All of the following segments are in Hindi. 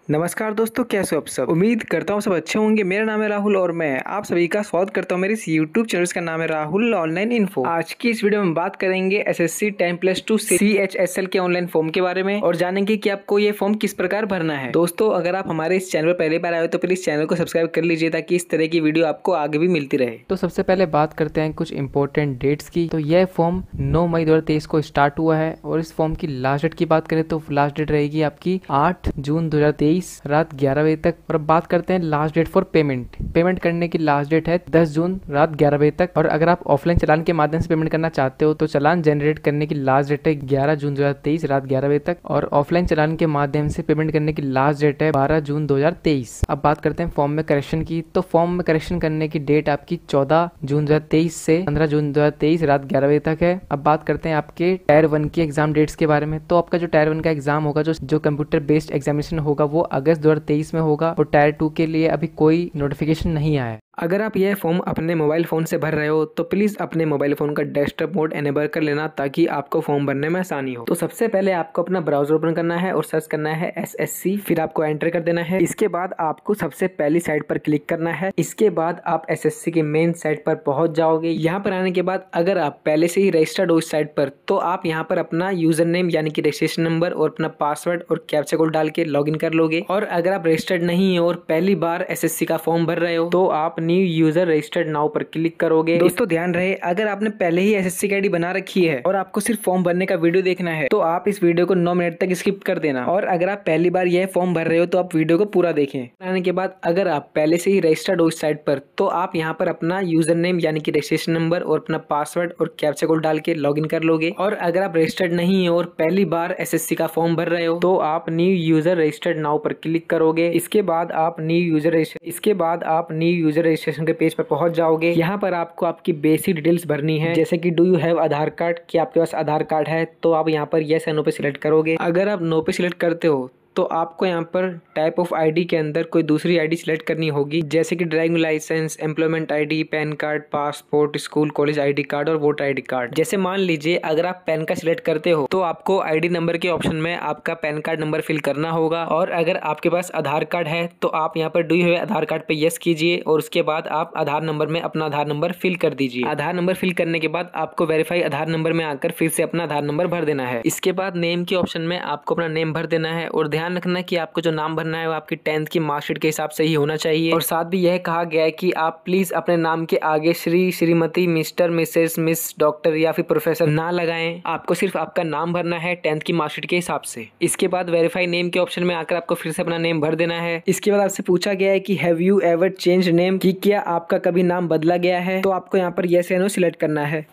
नमस्कार दोस्तों, कैसे हो आप सब। उम्मीद करता हूँ सब अच्छे होंगे। मेरा नाम है राहुल और मैं आप सभी का स्वागत करता हूँ मेरे इस यूट्यूब चैनल का नाम है राहुल ऑनलाइन इन्फो। आज की इस वीडियो में बात करेंगे एसएससी 10+2 CHSL के ऑनलाइन फॉर्म के बारे में और जानेंगे कि आपको ये फॉर्म किस प्रकार भरना है। दोस्तों, अगर आप हमारे इस चैनल पर पहली बार आए हो तो प्लीज चैनल को सब्सक्राइब कर लीजिए ताकि इस तरह की वीडियो आपको आगे भी मिलती रहे। तो सबसे पहले बात करते हैं कुछ इंपॉर्टेंट डेट्स की। तो यह फॉर्म 9 मई 2023 को स्टार्ट हुआ है और इस फॉर्म की लास्ट डेट की बात करें तो लास्ट डेट रहेगी आपकी 8 जून 2023 रात 11 बजे तक। और अब बात करते हैं लास्ट डेट फॉर पेमेंट करने की लास्ट डेट है 10 जून रात 11 बजे तक। और अगर आप ऑफलाइन चालान के माध्यम से पेमेंट करना चाहते हो तो चालान जनरेट करने की लास्ट डेट है 11 जून 2023 रात 11 बजे तक। और ऑफलाइन चालान के माध्यम से पेमेंट करने की लास्ट डेट है 12 जून 2023। अब बात करते हैं फॉर्म में करेक्शन की। तो फॉर्म में करेक्शन करने की डेट आपकी 14 जून 2023 से 15 जून 2023 रात 11 बजे तक है। अब बात करते हैं आपके टायर 1 की एग्जाम डेट्स के बारे में। तो आपका जो टायर 1 का एग्जाम होगा, जो कंप्यूटर बेस्ड एग्जामिनेशन होगा, वो अगस्त 2023 में होगा। और टायर 2 के लिए अभी कोई नोटिफिकेशन नहीं आया है। अगर आप यह फॉर्म अपने मोबाइल फ़ोन से भर रहे हो तो प्लीज़ अपने मोबाइल फ़ोन का डेस्कटॉप मोड एनेबल कर लेना ताकि आपको फॉर्म भरने में आसानी हो। तो सबसे पहले आपको अपना ब्राउजर ओपन करना है और सर्च करना है SSC, फिर आपको एंटर कर देना है। इसके बाद आपको सबसे पहली साइट पर क्लिक करना है। इसके बाद आप SSC के मेन साइट पर पहुंच जाओगे। यहाँ पर आने के बाद अगर आप पहले से ही रजिस्टर्ड हो इस साइट पर तो आप यहाँ पर अपना यूजर नेम यानी कि रजिस्ट्रेशन नंबर और अपना पासवर्ड और कैप्चा कोड डाल के लॉगिन कर लोगे। और अगर आप रजिस्टर्ड नहीं हो और पहली बार SSC का फॉर्म भर रहे हो तो आप न्यू यूजर रजिस्टर्ड नाउ पर क्लिक करोगे। दोस्तों ध्यान रहे, अगर आपने पहले ही SSC की आईडी बना रखी है और आपको सिर्फ फॉर्म भरने का वीडियो देखना है तो आप इस वीडियो को 9 मिनट तक स्किप कर देना। और अगर आप पहली बार यह फॉर्म भर रहे हो तो आप वीडियो को पूरा देखें। बनाने के बाद अगर आप पहले से ही रजिस्टर्ड हो इस साइट पर तो आप यहाँ पर अपना यूजर नेम यानी कि रजिस्ट्रेशन नंबर और अपना पासवर्ड और कैप्चा कोड डाल के लॉगिन कर लोगे। और अगर आप रजिस्टर्ड नहीं हो और पहली बार SSC का फॉर्म भर रहे हो तो आप न्यू यूजर रजिस्टर्ड नाउ पर क्लिक करोगे। इसके बाद आप न्यू यूजर रजिस्ट्रेशन के पेज पर पहुंच जाओगे। यहाँ पर आपको आपकी बेसिक डिटेल्स भरनी है, जैसे कि do you have Aadhaar card, कि आपके पास आधार कार्ड है। तो आप यहाँ पर यस या नो पे सिलेक्ट करोगे। अगर आप नो पे सिलेक्ट करते हो तो आपको यहाँ पर टाइप ऑफ आईडी के अंदर कोई दूसरी आईडी सिलेक्ट करनी होगी, जैसे कि driving licence, employment ID, PAN card, passport, school college ID card और वोटर आईडी कार्ड। जैसे मान लीजिए अगर आप पैन का सिलेक्ट करते हो तो आपको आईडी नंबर के ऑप्शन में आपका पैन कार्ड नंबर फिल करना होगा। और अगर आपके पास आधार कार्ड है तो आप यहाँ पर do you have Aadhaar card पे यस कीजिए और उसके बाद आप आधार नंबर में अपना आधार नंबर फिल कर दीजिए। आधार नंबर फिल करने के बाद आपको वेरीफाई आधार नंबर में आकर फिर से अपना आधार नंबर भर देना है। इसके बाद नेम के ऑप्शन में आपको अपना नेम भर देना है और ध्यान रखना कि आपको जो नाम भरना है वो आपकी 10th की मार्कशीट के हिसाब से ही होना चाहिए। और साथ भी यह कहा गया है कि आप प्लीज अपने नाम के आगे Shri, Shrimati, mister, Mrs, miss, doctor या फिर प्रोफेसर ना लगाएं। आपको सिर्फ आपका नाम भरना है 10th की मार्कशीट के हिसाब से। इसके बाद वेरीफाई नेम के ऑप्शन में आकर आपको फिर से अपना नेम भर देना है। इसके बाद आपसे पूछा गया है कि have you ever change name, कि क्या आपका कभी नाम बदला गया है। तो आपको यहाँ पर यस या नो सिलेक्ट करना है।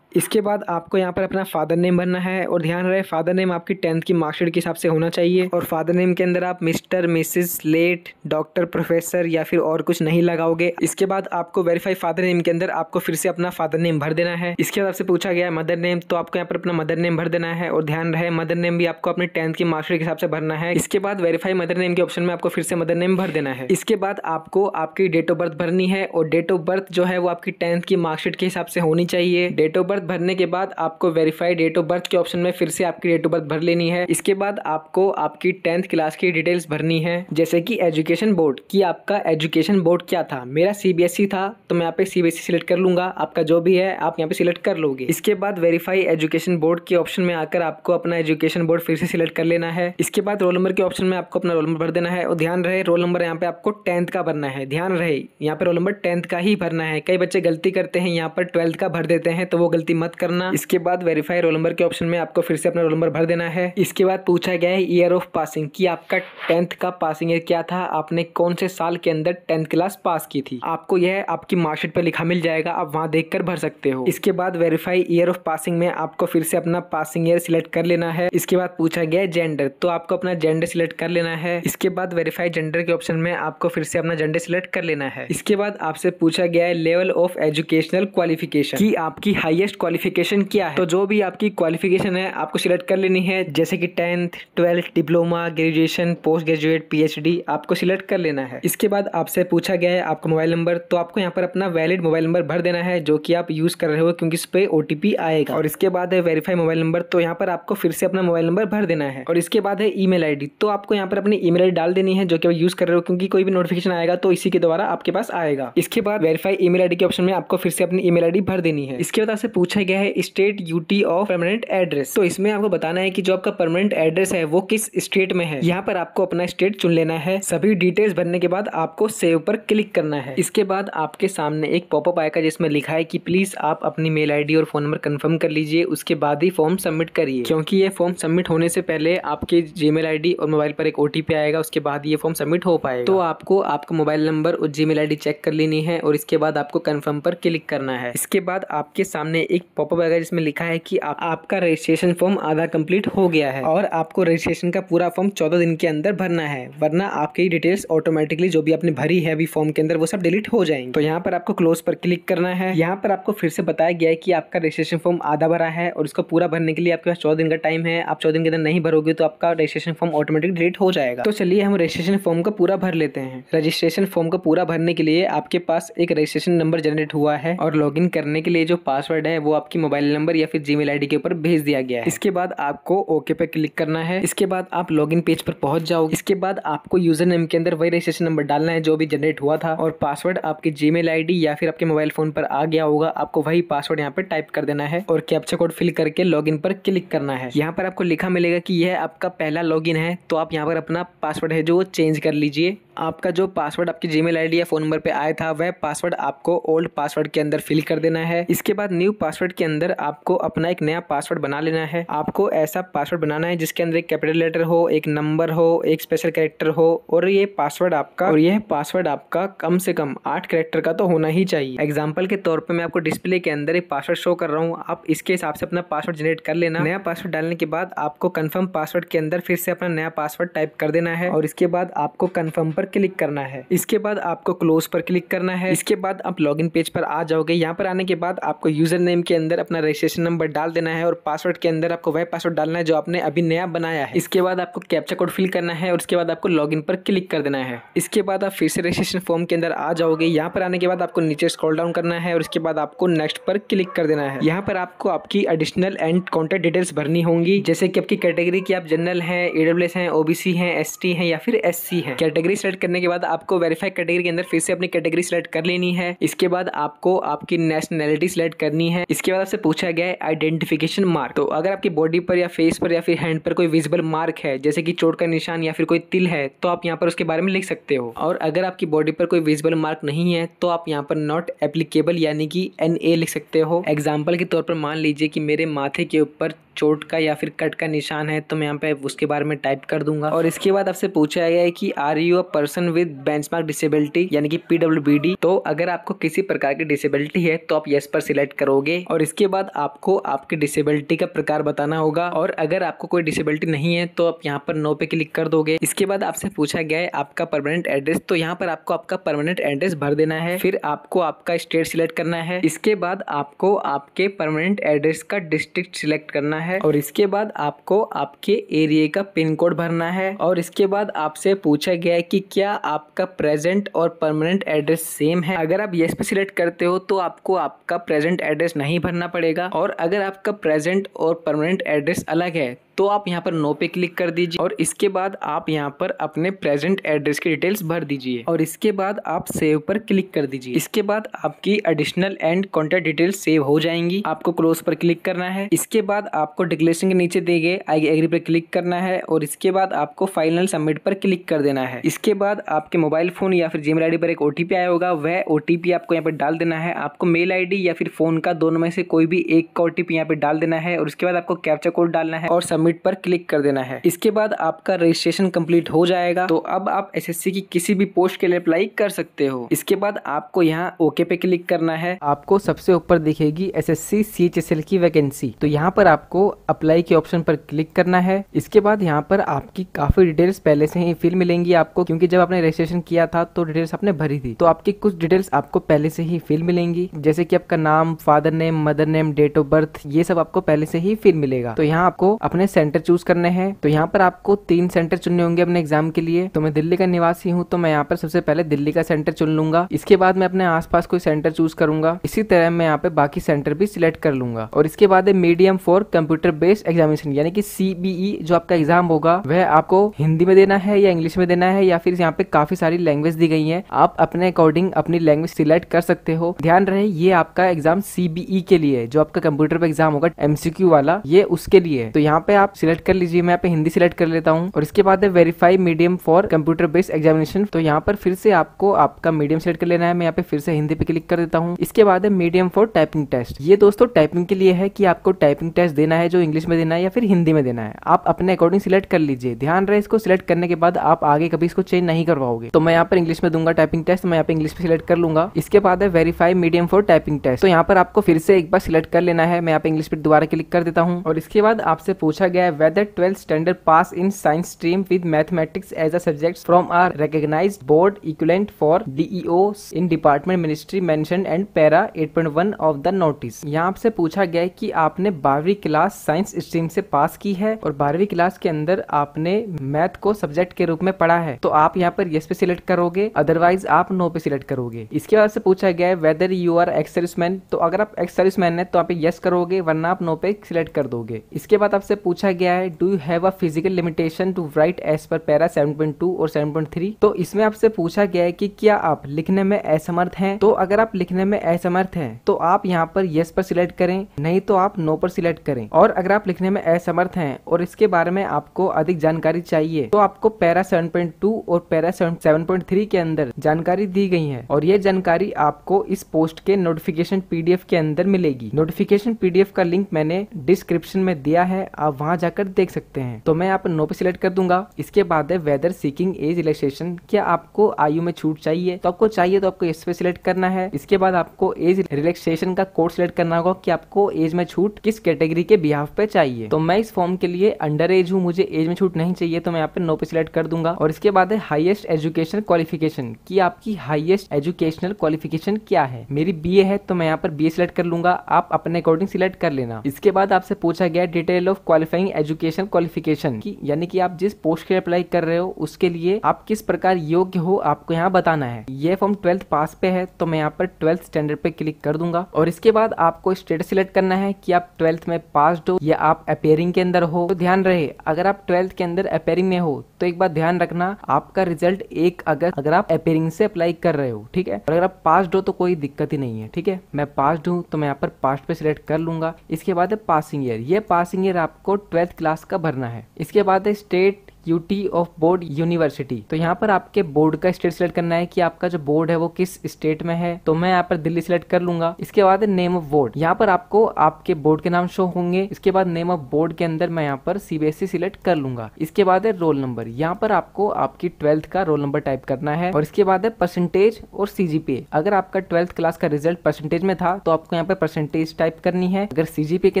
इसके बाद आपको यहाँ पर अपना फादर नेम भरना है और ध्यान रहे फादर नेम आपकी 10th की मार्कशीट के हिसाब से होना चाहिए। और फादर नेम के अंदर आप mister, Mrs, late, doctor, professor या फिर और कुछ नहीं लगाओगे। इसके बाद आपको वेरीफाई फादर नेम के अंदर आपको फिर से अपना फादर नेम भर देना है। इसके बाद आपसे पूछा गया है मदर नेम, तो आपको यहाँ पर अपना मदर नेम भर देना है। और ध्यान रहे मदर नेम भी आपको अपनी 10th की मार्कशीट के हिसाब से भरना है। इसके बाद वेरीफाई मदर नेम के ऑप्शन में आपको फिर से मदर नेम भर देना है। इसके बाद आपको आपकी डेट ऑफ बर्थ भरनी है और डेट ऑफ बर्थ जो है वो आपकी 10th की मार्कशीट के हिसाब से होनी चाहिए। डेट ऑफ बर्थ भरने के बाद आपको वेरीफाई डेट ऑफ बर्थ के ऑप्शन में फिर से आपकी डेट ऑफ बर्थ भर लेनी है। इसके बाद आपको आपकी 10th क्लास की डिटेल्स भरनी है, जैसे कि एजुकेशन बोर्ड, कि आपका एजुकेशन बोर्ड क्या था। मेरा CBSE था तो मैं यहाँ पे CBSE सिलेक्ट कर लूंगा। आपका जो भी है आप यहाँ पे सिलेक्ट कर लोगे। इसके बाद वेरीफाई एजुकेशन बोर्ड के ऑप्शन में आकर आपको अपना एजुकेशन बोर्ड फिर से सिलेक्ट कर लेना है। इसके बाद रोल नंबर के ऑप्शन में आपको अपना रोल नंबर भर देना है। और ध्यान रहे रोल नंबर यहाँ पे आपको 10th का भरना है। ध्यान रहे यहाँ पे रोल नंबर 10th का ही भरना है। कई बच्चे गलती करते हैं, यहाँ पर 12th का भर देते हैं, तो वो गलती मत करना। इसके बाद वेरीफाई रोल नंबर के ऑप्शन में आपको फिर से अपना रोल नंबर भर देना है। इसके बाद पूछा गया है ईयर ऑफ पासिंग, कि आपका 10th का पासिंग ईयर क्या था, आपने कौन से साल के अंदर 10th क्लास पास की थी। आपको यह आपकी मार्कशीट पर लिखा मिल जाएगा, आप वहां देखकर भर सकते हो। इसके बाद वेरीफाई ईयर ऑफ पासिंग में आपको फिर से अपना पासिंग ईयर सिलेक्ट कर लेना है। इसके बाद पूछा गया है जेंडर, तो आपको अपना जेंडर सिलेक्ट कर लेना है। इसके बाद वेरीफाई जेंडर के ऑप्शन में आपको फिर से अपना जेंडर सिलेक्ट कर लेना है। इसके बाद आपसे पूछा गया है लेवल ऑफ एजुकेशनल क्वालिफिकेशन, कि आपकी हाईएस्ट हाईएस्ट क्वालिफिकेशन क्या है। तो जो भी आपकी क्वालिफिकेशन है आपको सिलेक्ट कर लेनी है, जैसे कि 10th 12th diploma, graduation, post graduate, PhD आपको सिलेक्ट कर लेना है। इसके बाद आपसे पूछा गया है आपका मोबाइल नंबर, तो आपको यहाँ पर अपना वैलिड मोबाइल नंबर भर देना है जो कि आप यूज कर रहे हो, क्योंकि इस पे OTP आएगा। और इसके बाद है वेरीफाई मोबाइल नंबर, तो यहाँ पर आपको फिर से अपना मोबाइल नंबर भर देना है। और इसके बाद है ईमेल ID, तो आपको यहाँ पर अपनी ईमेल ID डाल देनी है जो कि आप यूज कर रहे हो, क्योंकि कोई भी नोटिफिकेशन आएगा तो इसी के द्वारा आपके पास आएगा। इसके बाद वेरीफाई ईमेल ID के ऑप्शन में आपको फिर से अपनी ईमेल ID भर देनी है। इसके बाद आपसे पूछा गया है state UT of permanent address, तो इसमें आपको बताना है कि जो आपका परमानेंट एड्रेस है वो किस स्टेट में है। यहाँ पर आपको अपना स्टेट चुन लेना है। सभी डिटेल्स भरने के बाद आपको सेव पर क्लिक करना है। इसके बाद आपके सामने एक पॉपअप आएगा जिसमें लिखा है कि प्लीज आप अपनी मेल ID और फोन नंबर कंफर्म कर लीजिए, उसके बाद ही फॉर्म सबमिट करिए, क्योंकि ये फॉर्म सबमिट होने से पहले आपके जीमेल ID और मोबाइल पर एक OTP आएगा, उसके बाद ये फॉर्म सबमिट हो पाएगा। तो आपको आपका मोबाइल नंबर और जीमेल ID चेक कर लेनी है और इसके बाद आपको कंफर्म पर क्लिक करना है। इसके बाद आपके सामने एक पॉपअप आएगा जिसमें लिखा है कि आपका रजिस्ट्रेशन फॉर्म आधा कंप्लीट हो गया है और आपको रजिस्ट्रेशन का पूरा फॉर्म 14 दिन के अंदर भरना है, वरना आपकी डिटेल्स ऑटोमेटिकली जो भी आपने भरी है अभी फॉर्म के अंदर वो सब डिलीट हो जाएंगे। तो यहाँ पर आपको क्लोज पर क्लिक करना है। यहाँ पर आपको फिर से बताया गया है कि आपका रजिस्ट्रेशन फॉर्म आधा भरा है और इसको पूरा भरने के लिए आपके पास 14 दिन का टाइम है। आप 14 दिन के अंदर नहीं भरोगे तो आपका रजिस्ट्रेशन फॉर्म ऑटोमेटिक डिलीट हो जाएगा। तो चलिए हम रजिस्ट्रेशन फॉर्म को पूरा भर लेते हैं। रजिस्ट्रेशन फॉर्म को पूरा भरने के लिए आपके पास एक रजिस्ट्रेशन नंबर जनरेट हुआ है और लॉगिन करने के लिए जो पासवर्ड है वो आपकी मोबाइल नंबर या फिर जीमेल ID के ऊपर भेज दिया गया है। इसके बाद आपको ओके पे क्लिक करना है। इसके बाद आप लॉगिन पेज पर पहुंच जाओगे। इसके बाद आपको यूजर नेम के अंदर वही रजिस्ट्रेशन नंबर डालना है जो भी जनरेट हुआ था और पासवर्ड आपके जीमेल ID या फिर आपके मोबाइल फोन पर आ गया होगा, आपको वही पासवर्ड यहाँ पर टाइप कर देना है और कैप्चा कोड फिल करके लॉगिन पर क्लिक करना है। यहाँ पर आपको लिखा मिलेगा कि यह आपका पहला लॉगिन है, तो आप यहाँ पर अपना पासवर्ड है जो चेंज कर लीजिए। आपका जो पासवर्ड आपकी जीमेल ID या फोन नंबर पे आया था वह पासवर्ड आपको ओल्ड पासवर्ड के अंदर फिल कर देना है। इसके बाद न्यू पासवर्ड के अंदर आपको अपना एक नया पासवर्ड बना लेना है। आपको ऐसा पासवर्ड बनाना है जिसके अंदर एक कैपिटल लेटर हो, एक नंबर हो, एक स्पेशल कैरेक्टर हो और यह पासवर्ड आपका कम से कम 8 कैरेक्टर का तो होना ही चाहिए। एग्जाम्पल के तौर पर मैं आपको डिस्प्ले के अंदर एक पासवर्ड शो कर रहा हूँ, आप इसके हिसाब से अपना पासवर्ड जनरेट कर लेना। नया पासवर्ड डालने के बाद आपको कंफर्म पासवर्ड के अंदर फिर से अपना नया पासवर्ड टाइप कर देना है और इसके बाद आपको कंफर्म पर क्लिक करना है। इसके बाद आपको क्लोज पर क्लिक करना है। इसके बाद आप लॉगिन पेज पर आ जाओगे। यहाँ पर आने के बाद आपको यूजर नेम के अंदर अपना रजिस्ट्रेशन नंबर डाल देना है और पासवर्ड के अंदर आपको वह पासवर्ड डालना है जो आपने अभी नया बनाया है। इसके बाद आपको कैप्चा कोड फिल करना है और उसके बाद आपको लॉगिन पर क्लिक कर देना है। इसके बाद आप फिर से रजिस्ट्रेशन फॉर्म के अंदर आ जाओगे। यहाँ पर आने के बाद आपको नीचे स्क्रॉल डाउन करना है और उसके बाद आपको नेक्स्ट पर क्लिक कर देना है। यहाँ पर आपको आपकी एडिशनल एंड कॉन्टैक्ट डिटेल्स भरनी होंगी, जैसे कि आपकी कैटेगरी की आप जनरल हैं, AWS हैं, OBC हैं, ST हैं या फिर SC हैं। कैटेगरी सेलेक्ट करने के बाद आपको वेरीफाई कैटेगरी के अंदर फिर से अपनी कैटेगरी सेलेक्ट कर लेनी है। इसके बाद आपको आपकी नेशनैलिटी सेलेक्ट करनी है। इसके बाद आपसे पूछा गया है आइडेंटिफिकेशन मार्क, तो अगर आपकी बॉडी पर या फेस पर या फिर हैंड पर कोई विजिबल मार्क है जैसे कि चोट का निशान या फिर कोई तिल है तो आप यहाँ पर उसके बारे में लिख सकते हो। और अगर आपकी बॉडी पर कोई विजिबल मार्क नहीं है तो आप यहाँ पर नॉट एप्लीकेबल यानी कि NA लिख सकते हो। एग्जाम्पल के तौर पर मान लीजिए कि मेरे माथे के ऊपर चोट का या फिर कट का निशान है तो मैं यहाँ पे उसके बारे में टाइप कर दूंगा। और इसके बाद आपसे पूछा गया है कि are you a person with benchmark disability यानी कि PWBD, तो अगर आपको किसी प्रकार की डिसेबिलिटी है तो आप यस पर सिलेक्ट करोगे और इसके बाद आपको आपकी डिसेबिलिटी का प्रकार बताना होगा और अगर आपको कोई डिसेबिलिटी नहीं है तो आप यहाँ पर नो पे क्लिक कर दोगे। इसके बाद आपसे पूछा गया है आपका परमानेंट एड्रेस, तो यहाँ पर आपको आपका परमानेंट एड्रेस भर देना है। फिर आपको आपका स्टेट सिलेक्ट करना है। इसके बाद आपको आपके परमानेंट एड्रेस का डिस्ट्रिक्ट सिलेक्ट करना है और इसके बाद आपको आपके एरिया का पिन कोड भरना है। और इसके बाद आपसे पूछा गया है कि क्या आपका प्रेजेंट और परमानेंट एड्रेस सेम है। अगर आप यस पे सिलेक्ट करते हो तो आपको आपका प्रेजेंट एड्रेस नहीं भरना पड़ेगा और अगर आपका प्रेजेंट और परमानेंट एड्रेस अलग है तो आप यहाँ पर नो पे क्लिक कर दीजिए और इसके बाद आप यहाँ पर अपने प्रेजेंट एड्रेस की डिटेल्स भर दीजिए और इसके बाद आप सेव पर क्लिक कर दीजिए। इसके बाद आपकी additional and contact details save हो जाएंगी। आपको क्लोज पर क्लिक करना है। इसके बाद आपको डिक्लेरेशन के नीचे दिए गए आई एग्री पर क्लिक करना है और इसके बाद आपको फाइनल सबमिट पर क्लिक कर देना है। इसके बाद आपके मोबाइल फोन या फिर जीमेल ID पर एक OTP आया होगा, वह OTP आपको यहाँ पर डाल देना है। आपको मेल ID या फिर फोन का दोनों में से कोई भी एक का OTP यहाँ पे डाल देना है और उसके बाद आपको कैप्चा कोड डालना है और सबमिट पर क्लिक कर देना है। इसके बाद आपका रजिस्ट्रेशन कंप्लीट हो जाएगा। तो अब आप एसएससी की किसी भी पोस्ट के लिए अप्लाई कर सकते हो। इसके बाद आपको यहाँ ओके पे क्लिक करना है। आपको सबसे ऊपर दिखेगी एसएससी सीएचएसएल की वैकेंसी। तो यहाँ पर आपको अप्लाई के ऑप्शन पर क्लिक करना है। इसके बाद यहाँ पर आपकी काफी डिटेल्स पहले से ही फिल मिलेंगी आपको, क्योंकि जब आपने रजिस्ट्रेशन किया था तो डिटेल्स आपने भरी थी। तो आपकी कुछ डिटेल्स आपको पहले से ही फिल मिलेंगी, जैसे कि आपका नाम, father name, mother name, date of birth, ये सब आपको पहले से ही फिल मिलेगा। तो यहाँ आपको अपने सेंटर चूज करने हैं। तो यहाँ पर आपको 3 सेंटर चुनने होंगे अपने एग्जाम के लिए। तो मैं दिल्ली का निवासी हूँ, तो मैं यहाँ पर सबसे पहले दिल्ली का सेंटर चुन लूंगा। इसके बाद मैं अपने आसपास कोई सेंटर चूज करूंगा। इसी तरह मैं यहाँ पे बाकी सेंटर भी सिलेक्ट कर लूंगा। और इसके बाद है medium for computer based examination, यानी कि CBE जो आपका एग्जाम होगा वह आपको हिंदी में देना है या इंग्लिश में देना है, या फिर यहाँ पे काफी सारी लैंग्वेज दी गई है। आप अपने अकॉर्डिंग अपनी लैंग्वेज सिलेक्ट कर सकते हो। ध्यान रहे ये आपका एग्जाम CBE के लिए है, जो आपका कंप्यूटर पे एग्जाम होगा MCQ वाला, ये उसके लिए है। तो यहाँ पे आप सिलेक्ट कर लीजिए। मैं यहाँ पे हिंदी सिलेक्ट कर लेता हूँ। और इसके बाद है verify medium for computer based examination. तो यहाँ पर फिर से आपको आपका मीडियम सिलेक्ट कर लेना है। मैं यहाँ पे फिर से हिंदी पे क्लिक कर देता हूँ। इसके बाद है मीडियम फॉर टाइपिंग टेस्ट। ये दोस्तों टाइपिंग के लिए है कि आपको टाइपिंग टेस्ट देना है जो इंग्लिश में देना है या फिर हिंदी में देना है। आप अपने अकॉर्डिंग सिलेक्ट कर लीजिए। ध्यान रहे इसको सिलेक्ट करने के बाद आप आगे कभी इसको चेंज नहीं करवाओगे। तो मैं यहाँ पर इंग्लिश में दूंगा टाइपिंग टेस्ट, मैं यहाँ पे इंग्लिश पे सिलेक्ट कर लूंगा। इसके बाद है verify medium for typing test. तो यहाँ पर आपको फिर से एक बार सिलेक्ट कर लेना है। मैं यहाँ पे इंग्लिश पे दोबारा क्लिक कर देता हूँ। और इसके बाद आपसे पूछा गया है whether 12th standard pass in science stream with mathematics as a subject from are recognised board equivalent for DEO in department ministry mentioned and para 8.1 of the notice. यहाँ आपसे पूछा गया है कि आपने 12वीं क्लास साइंस स्ट्रीम से पास की है और 12वीं क्लास के अंदर आपने मैथ को सब्जेक्ट के रूप में पढ़ा है। तो आप यहाँ पर यस पे सिलेक्ट करोगे, अदरवाइज आप नो पे सिलेक्ट करोगे। इसके बाद से पूछा गया है whether you are ex serviceman. तो अगर आप एक्स सर्विसमैन है तो आप यस करोगे, वरना आप नो पे सिलेक्ट कर दोगे। इसके बाद आपसे पूछा गया है do you have a physical limitation to write as per para 7.2 और 7.3। तो इसमें आपसे पूछा गया है कि क्या आप लिखने में असमर्थ हैं। तो अगर आप लिखने में असमर्थ हैं तो आप यहाँ पर यस पर सिलेक्ट करें, नहीं तो आप नो पर सिलेक्ट करें। और अगर आप लिखने में असमर्थ हैं और इसके बारे में आपको अधिक जानकारी चाहिए तो आपको पैरा 7.2 और पैरा 7.3 के अंदर जानकारी दी गई है। और ये जानकारी आपको इस पोस्ट के नोटिफिकेशन PDF के अंदर मिलेगी। नोटिफिकेशन PDF का लिंक मैंने डिस्क्रिप्शन में दिया है, आप वहां जाकर देख सकते हैं। तो मैं यहाँ पर नो पे सिलेक्ट कर दूंगा। इसके बाद है वेदर सीकिंग एज रिलैक्सेशन, क्या आपको आयु में छूट चाहिए। तो आपको चाहिए तो आपको इस पे सिलेक्ट करना है। इसके बाद आपको एज रिलैक्सेशन का कोड सिलेक्ट करना होगा कि आपको एज में छूट किस कैटेगरी के बिहाफ पे चाहिए। तो मैं इस फॉर्म के लिए अंडर एज हूँ, मुझे एज में छूट नहीं चाहिए, तो मैं यहाँ पे नो पे सिलेक्ट कर दूंगा। और इसके बाद है हाईएस्ट एजुकेशन क्वालिफिकेशन, कि आपकी हाईएस्ट एजुकेशनल क्वालिफिकेशन क्या है। मेरी BA है तो मैं यहाँ पर BA सिलेक्ट कर लूंगा, आप अपने अकॉर्डिंग सिलेक्ट कर लेना। इसके बाद आपसे पूछा गया detail of qualifying education qualification की, यानी कि आप जिस पोस्ट के अप्लाई कर रहे हो उसके लिए आप किस प्रकार योग्य हो आपको यहाँ बताना है। ये फॉर्म 12th पास पे है तो मैं यहाँ पर 12th स्टैंडर्ड पे क्लिक कर दूंगा। और इसके बाद आपको स्टेटस सिलेक्ट करना है कि आप 12th में पास्ड हो या आप अपेयरिंग के अंदर हो। तो ध्यान रहे अगर आप 12th के अंदर अपेयरिंग में हो तो एक बात ध्यान रखना, आपका रिजल्ट 1 अगस्त अगर आप अपेयरिंग से अप्लाई कर रहे हो, ठीक है। और अगर आप पास्ड हो तो कोई दिक्कत ही नहीं है, ठीक है। मैं पास्ड हूँ तो मैं यहाँ पर पास्ट पे सिलेक्ट कर लूंगा। इसके बाद है पासिंग ईयर, ये पासिंग ईयर आपको 12th क्लास का भरना है। इसके बाद है state UT of board university, तो यहाँ पर आपके बोर्ड का स्टेट सिलेक्ट करना है कि आपका जो बोर्ड है वो किस स्टेट में है। तो मैं यहाँ पर दिल्ली सिलेक्ट कर लूंगा। इसके बाद नेम ऑफ बोर्ड, यहाँ पर आपको आपके बोर्ड के नाम शो होंगे। इसके बाद नेम ऑफ बोर्ड के अंदर मैं यहाँ पर CBSE सिलेक्ट कर लूंगा। इसके बाद है रोल नंबर, यहाँ पर आपको आपकी 12th का रोल नंबर टाइप करना है। और इसके बाद है परसेंटेज और CGPA, अगर आपका 12th क्लास का रिजल्ट परसेंटेज में था तो आपको यहाँ पे परसेंटेज टाइप करनी है। अगर CGPA के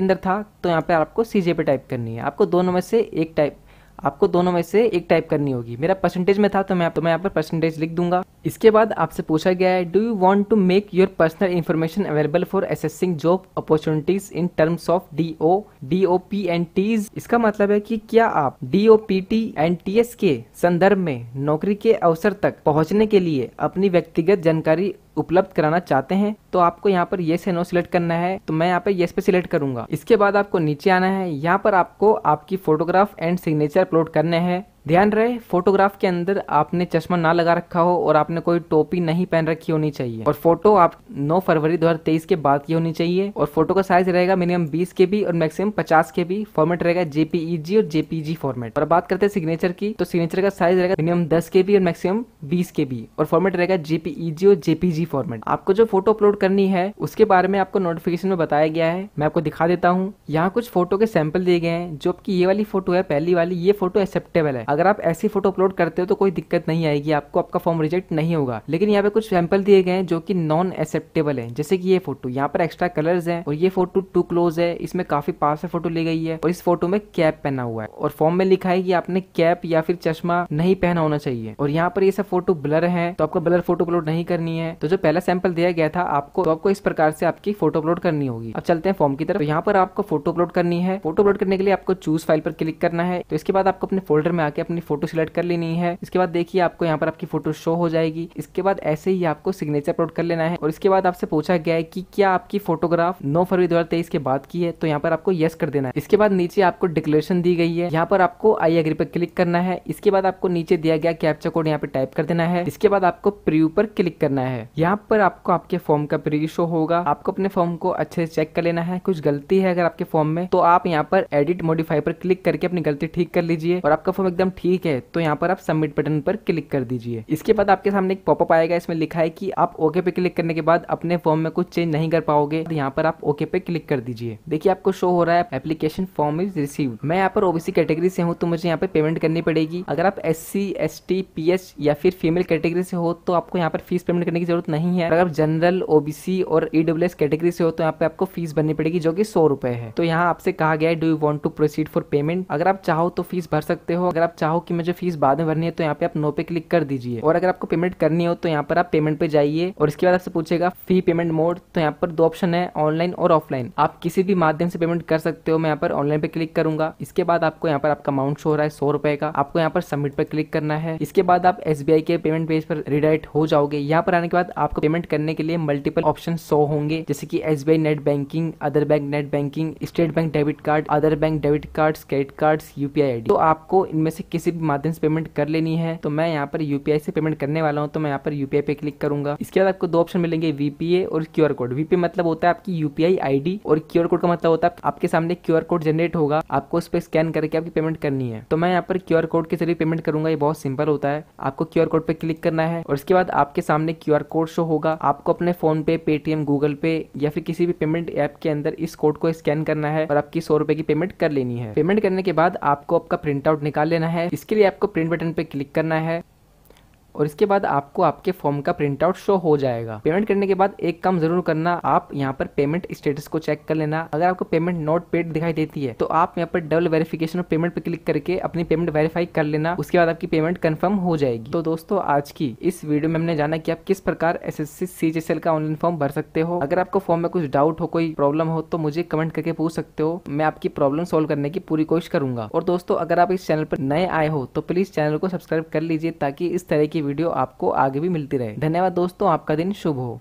अंदर था तो यहाँ पे आपको CGPA टाइप करनी है। आपको दोनों में से एक टाइप करनी होगी। मेरा परसेंटेज में था तो मैं यहाँ पर परसेंटेज लिख दूंगा। इसके बाद आपसे पूछा गया है do you want to make your personal information available for assessing job opportunities in terms of DOP and TS। इसका मतलब है कि क्या आप DOPT एंड TS के संदर्भ में नौकरी के अवसर तक पहुंचने के लिए अपनी व्यक्तिगत जानकारी उपलब्ध कराना चाहते हैं। तो आपको यहाँ पर येस या नो सिलेक्ट करना है, तो मैं यहाँ पे येस पे सिलेक्ट करूंगा। इसके बाद आपको नीचे आना है, यहाँ पर आपको आपकी फोटोग्राफ एंड सिग्नेचर अपलोड करने हैं। ध्यान रहे फोटोग्राफ के अंदर आपने चश्मा ना लगा रखा हो और आपने कोई टोपी नहीं पहन रखी होनी चाहिए और फोटो आप 9 फरवरी 2023 के बाद की होनी चाहिए और फोटो का साइज रहेगा मिनिमम 20 KB और मैक्सिमम 50 KB। फॉर्मेट रहेगा JPEG और JPG फॉर्मेट। और बात करते हैं सिग्नेचर की, तो सिग्नेचर का साइज रहेगा मिनिमम 10 KB और मैक्सिमम 20 KB और फॉर्मेट रहेगा JPEG और JPG फॉर्मेट। आपको जो फोटो अपलोड करनी है उसके बारे में आपको नोटिफिकेशन में बताया गया है, मैं आपको दिखा देता हूँ। यहाँ कुछ फोटो के सैंपल दिए गए हैं। जो आपकी ये वाली फोटो है, पहली वाली, ये फोटो एक्सेप्टेबल है। अगर आप ऐसी फोटो अपलोड करते हो तो कोई दिक्कत नहीं आएगी, आपको आपका फॉर्म रिजेक्ट नहीं होगा। लेकिन यहाँ पे कुछ सैंपल दिए गए हैं जो कि नॉन एक्सेप्टेबल है, जैसे कि ये फोटो, यहाँ पर एक्स्ट्रा कलर्स हैं और ये फोटो टू क्लोज है, इसमें काफी पास से फोटो ली गई है और इस फोटो में कैप पहना हुआ है और फॉर्म में लिखा है कि आपने कैप या फिर चश्मा नहीं पहना होना चाहिए। और यहाँ पर ये सब फोटो ब्लर है, तो आपको ब्लर फोटो अपलोड नहीं करनी है। तो जो पहला सैंपल दिया गया था आपको, तो आपको इस प्रकार से आपकी फोटो अपलोड करनी होगी। अब चलते हैं फॉर्म की तरफ। तो यहाँ पर आपको फोटो अपलोड करनी है। फोटो अपलोड करने के लिए आपको चूज फाइल पर क्लिक करना है। तो इसके बाद आपको अपने फोल्डर में आके अपनी फोटो सिलेक्ट कर लेनी है। इसके बाद देखिए आपको यहाँ पर आपकी फोटो शो हो जाएगी। इसके बाद ऐसे ही आपको सिग्नेचर अपलोड कर लेना है और इसके बाद आपसे पूछा गया है कि क्या आपकी फोटोग्राफ 9 फरवरी 2023 के बाद की है, तो यहाँ पर आपको यस कर देना है। इसके बाद नीचे आपको डिक्लेरेशन दी गई है, यहाँ पर आपको आई एग्री पर क्लिक करना है। इसके बाद आपको नीचे दिया गया कैप्चा कोड यहाँ पे टाइप कर देना है। इसके बाद आपको प्रीव्यू पर क्लिक करना है। यहाँ पर आपको आपके फॉर्म का प्रीव्यू शो होगा। आपको अपने फॉर्म को अच्छे से चेक कर लेना है। कुछ गलती है अगर आपके फॉर्म में, तो आप यहाँ पर एडिट मॉडिफाई पर क्लिक करके अपनी गलती ठीक कर लीजिए और आपका फॉर्म एकदम ठीक है तो यहाँ पर आप सबमिट बटन पर क्लिक कर दीजिए। इसके बाद आपके सामने एक पॉपअप आएगा, इसमें लिखा है कि आप ओके पे क्लिक करने के बाद अपने फॉर्म में कुछ चेंज नहीं कर पाओगे, तो यहाँ पर आप ओके पे क्लिक कर दीजिए। देखिए आपको शो हो रहा है एप्लीकेशन फॉर्म इज रिसीव्ड। मैं यहाँ पर ओबीसी कैटेगरी से हूँ तो मुझे यहाँ पे पेमेंट करनी पड़ेगी। अगर आप SC ST PS या फिर फीमेल कैटेगरी से हो तो आपको यहाँ पर फीस पेमेंट करने की जरूरत नहीं है। अगर आप जनरल, OBC और EWS कैटेगरी से हो तो यहाँ पे आपको फीस भरनी पड़ेगी जो कि 100 रुपए है। तो यहाँ आपसे कहा गया है do you want to proceed for payment. अगर आप चाहो तो फीस भर सकते हो, अगर आप चाहो कि मुझे फीस बाद में भरनी है तो यहाँ पे आप नो पे क्लिक कर दीजिए। और अगर आपको पेमेंट करनी हो तो यहाँ पर आप पेमेंट पे जाइए और इसके बाद आपसे पूछेगा फी पेमेंट मोड। तो यहाँ पर 2 ऑप्शन है, ऑनलाइन और ऑफलाइन। आप किसी भी माध्यम से पेमेंट कर सकते हो। मैं यहाँ पर ऑनलाइन पे क्लिक करूंगा। इसके बाद आपको यहाँ पर आपका अमाउंट शो हो रहा है 100 रुपए का। आपको यहाँ पर सबमिट पर क्लिक करना है। इसके बाद आप SBI के पेमेंट पेज पर रिडायरेक्ट हो जाओगे। यहाँ पर आने के बाद आपको पेमेंट करने के लिए मल्टीपल ऑप्शन शो होंगे, जैसे कि SBI net banking, other bank net banking, state bank debit card, other bank debit card, credit card, UPI ID। तो आपको इनमें से किसी भी माध्यम से पेमेंट कर लेनी है। तो मैं यहाँ पर UPI से पेमेंट करने वाला हूँ तो मैं यहाँ पर UPI पे क्लिक करूंगा। इसके बाद आपको 2 ऑप्शन मिलेंगे, VPA और QR कोड। VPA मतलब होता है आपकी UPI ID और QR कोड का मतलब होता है आपके सामने QR कोड जनरेट होगा, आपको उस पर स्कैन करके आपकी पेमेंट करनी है। तो मैं यहाँ पर QR कोड के जरिए पेमेंट करूंगा। ये बहुत सिंपल होता है। आपको QR कोड पे क्लिक करना है और इसके बाद आपके सामने QR कोड शो होगा। आपको अपने फोन पे, पेटीएम, गूगल पे या फिर किसी भी पेमेंट ऐप के अंदर इस कोड को स्कैन करना है और आपकी 100 रुपए की पेमेंट कर लेनी है। पेमेंट करने के बाद आपको आपका प्रिंट आउट निकाल लेना है। इसके लिए आपको प्रिंट बटन पे क्लिक करना है और इसके बाद आपको आपके फॉर्म का प्रिंट आउट शो हो जाएगा। पेमेंट करने के बाद एक काम जरूर करना, आप यहाँ पर पेमेंट स्टेटस को चेक कर लेना। अगर आपको पेमेंट नॉट पेड दिखाई देती है तो आप यहाँ पर डबल वेरिफिकेशन और पेमेंट पे क्लिक करके अपनी पेमेंट वेरीफाई कर लेना। उसके बाद आपकी पेमेंट कंफर्म हो जाएगी। तो दोस्तों आज की इस वीडियो में हमने जाना कि आप किस प्रकार SSC CGSL का ऑनलाइन फॉर्म भर सकते हो। अगर आपको फॉर्म में कुछ डाउट हो, कोई प्रॉब्लम हो तो मुझे कमेंट करके पूछ सकते हो। मैं आपकी प्रॉब्लम सोल्व करने की पूरी कोशिश करूंगा। और दोस्तों अगर आप इस चैनल पर नए आए हो तो प्लीज चैनल को सब्सक्राइब कर लीजिए ताकि इस तरह की वीडियो आपको आगे भी मिलती रहे। धन्यवाद दोस्तों, आपका दिन शुभ हो।